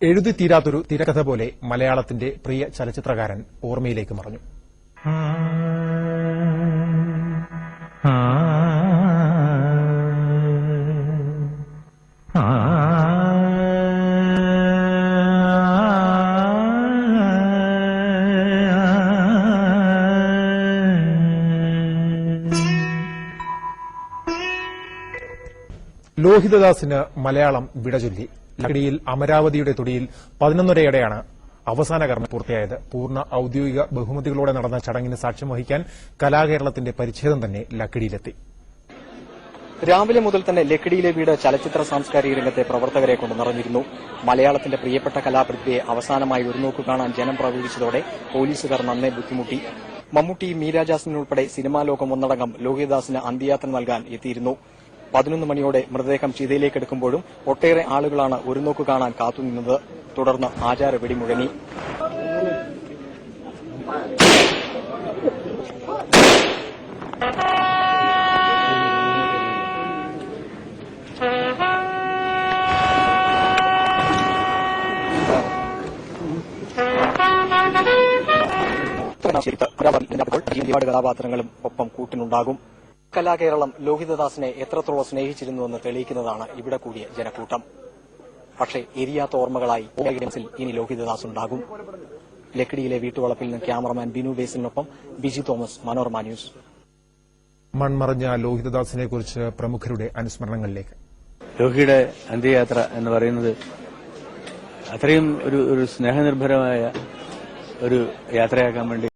എഴുതി തീരാത്തൊരു തിരക്കഥ പോലെ മലയാളത്തിന്റെ പ്രിയ ചലച്ചിത്രകാരൻ ഓർമ്മയിലേക്ക് മറഞ്ഞു. ലോഹിതദാസിന് മലയാളം വിടചൊല്ലി. ലക്കിടിയിൽ അമരാവതിയുടെ തൊടിയിൽ 11:30 അവസാന കർമ്മം പൂർത്തിയായത്. പൂർണ്ണ ഔദ്യോഗിക ബഹുമതികളോടെ നടന്ന ചടങ്ങിന് സാക്ഷ്യം വഹിക്കാൻ കലാകേരളത്തിന്റെ പരിച്ഛേദം തന്നെ ലക്കിടിയിലെത്തി. രാവിലെ മുതൽ തന്നെ ലക്കിടിയിലെ വീട് ചലച്ചിത്ര സാംസ്കാരിക രംഗത്തെ പ്രവർത്തകരെ കൊണ്ട് നിറഞ്ഞിരുന്നു. മലയാളത്തിന്റെ പ്രിയപ്പെട്ട കലാപ്രതിഭയെ അവസാനമായി ഒരു നോക്കു കാണാൻ ജനം പ്രവേശിച്ചതോടെ പോലീസുകാർ നന്നേ ബുദ്ധിമുട്ടി. മമ്മൂട്ടി, മീര ജാസ്മിൻ ഉൾപ്പെടെ സിനിമാ ലോകം ഒന്നടങ്കം ലോഹിതദാസിന് അന്ത്യയാത്ര നൽകാൻ എത്തിയിരുന്നു. 11 മണിയോടെ മൃതദേഹം ചിതയിലേക്കെടുക്കുമ്പോഴും ഒട്ടേറെ ആളുകളാണ് ഒരു നോക്കു കാണാൻ കാത്തുനിന്നത്. തുടർന്ന് ആചാര വെടിമുഴങ്ങി. ഒരുപാട് കഥാപാത്രങ്ങളും ഒപ്പം കൂട്ടിനുണ്ടാകും. കലാകേരളം ലോഹിതദാസിനെ എത്രത്തോളം സ്നേഹിച്ചിരുന്നുവെന്ന് തെളിയിക്കുന്നതാണ് ഇവിടെ കൂടിയ ജനക്കൂട്ടം. പക്ഷേ എരിയാത്ത ഓർമ്മകളായി ഇനി ലോഹിതദാസ് ഉണ്ടാകും. ലക്കിടിയിലെ വീട്ടുവളപ്പിൽ നിന്ന് ക്യാമറമാൻ ബിനു ബേസിനൊപ്പം ബിജി തോമസ്, മനോരമ ന്യൂസ്. മൺമറഞ്ഞ ലോഹിതദാസിനെ കുറിച്ച് പ്രമുഖരുടെ അനുസ്മരണങ്ങളിലേക്ക്. ലോഹിയുടെ അന്ത്യയാത്ര എന്ന് പറയുന്നത് അത്രയും ഒരു സ്നേഹനിർഭരമായ ഒരു യാത്രയാക്കാൻ വേണ്ടി